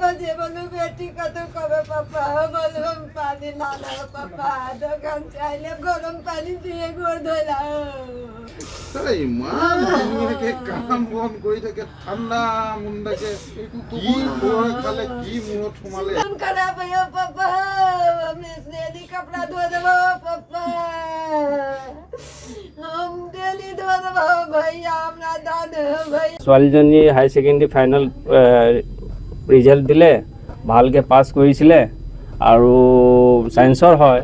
बजे बोलूं बेटी का तो कबे पापा बोलूं पानी ला ला पापा दোकान चाइले गरम पानी दिए गोड़ धोला তাই ইমান ধুনীয়াকে কাম বন কৰি থাকে ঠাণ্ডা মুণ্ডাকে কি বয় খালে কি মুহত সোমালে मन करा भैया पापा हमें डेली कपड़ा धो देबो पापा हम डेली धो देबो भैया हमरा दाद भैया ছোৱালীজনী হাই ছেকেণ্ডেৰী ফাইনেল ৰিজাল্ট দিলে ভালকৈ পাছ কৰিছিলে আৰু ছায়েন্সৰ হয়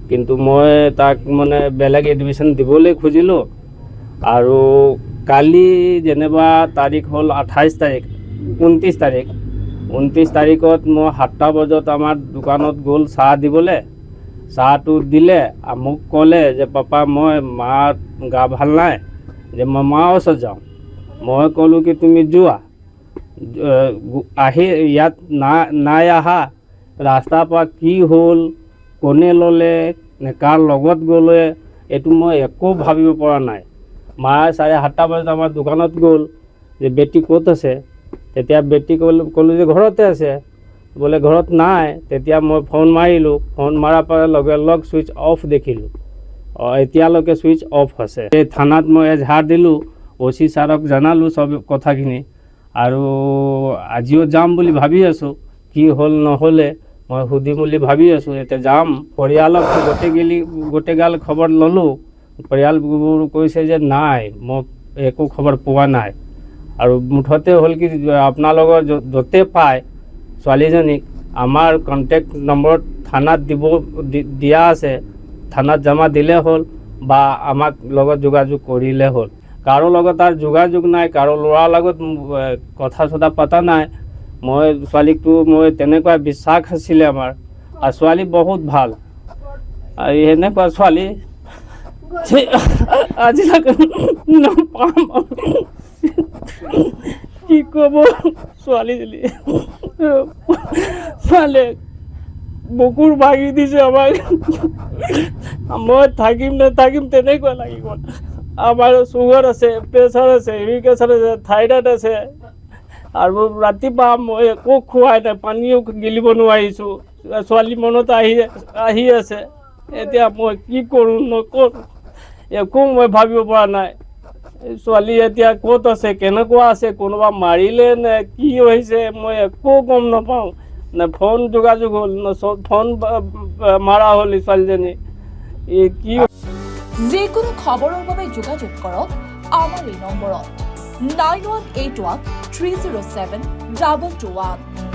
কিন্তু মই তাক মানে বেলেগ এডমিশ্যন দিবলৈ খুজিলোঁ আৰু কালি যেনিবা তাৰিখ হ'ল 28 তাৰিখ 29 তাৰিখত মই 7টা বজাত আমাৰ দোকানত গ'ল চাহ দিবলৈ চাহটো দিলে মোক ক'লে যে পাপা মই মাৰ গা ভাল নাই যে মই মাৰ ওচৰত যাওঁ মই ক'লোঁ কি তুমি যোৱা আহি ইয়াত নাই অহা ৰাস্তাৰ পৰা কি হ'ল কোনে ল'লে নে কাৰ লগত গ'লে এইটো মই একো ভাবিব পৰা নাই মায়ে 7:30 বজাত আমাৰ দোকানত গ'ল যে বেটি ক'ত আছে তেতিয়া বেটি ক'লোঁ যে ঘৰতে আছে বোলে ঘৰত নাই তেতিয়া মই ফোন মাৰিলোঁ ফোন মৰাৰ পৰা লগে লগ ছুইচ অফ দেখিলোঁ এতিয়ালৈকে ছুইচ অফ আছে এই থানাত মই এজাহাৰ দিলোঁ OC ছাৰক জনালোঁ চব কথাখিনি আৰু আজিও যাম বুলি ভাবি আছোঁ কি হ'ল নহ'লে মই সুধিম বুলি ভাবি আছোঁ এতিয়া যাম পৰিয়ালক গোটেইগাল খবৰ ল'লোঁ পৰিয়ালবোৰ কৈছে যে নাই মোক একো খবৰ পোৱা নাই আৰু মুঠতে হ'ল কি আপোনালোকৰ য'তে পায় ছোৱালীজনীক আমাৰ কণ্টেক্ট নম্বৰত থানাত দিয়া আছে থানাত জমা দিলে হ'ল বা আমাক লগত যোগাযোগ কৰিলে হ'ল কাৰো লগত তাৰ যোগাযোগ নাই কাৰো ল'ৰাৰ লগত কথা চথা পতা নাই মই ছোৱালীকটো মই তেনেকুৱা বিশ্বাস আছিলে আমাৰ আৰু ছোৱালী বহুত ভাল আৰু এনেকুৱা ছোৱালী আজিলৈকে নাপাম কি ক'ব ছোৱালীজনী বুকুৰ ভাঙি দিছে আমাক মই থাকিম নাথাকিম তেনেকুৱা লাগিব আমাৰ চুগাৰ আছে প্ৰেছাৰ আছে ইউৰিক এচিড আছে থাইৰয়ড আছে আৰু ৰাতিপুৱা মই একো খোৱাই নাই পানীও গিলিব নোৱাৰিছোঁ ছোৱালী মনত আহি আছে এতিয়া মই কি কৰোঁ নকৰোঁ একো মই ভাবিব পৰা নাই ছোৱালী এতিয়া ক'ত আছে কেনেকুৱা আছে কোনোবা মাৰিলে নে কি হৈছে মই একো গম নাপাওঁ নে ফোন যোগাযোগ হ'ল নে ফোন মাৰা হ'ল ছোৱালীজনী এই কি যিকোনো খবৰৰ বাবে যোগাযোগ কৰক আমাৰ এই নম্বৰত 9181 307 221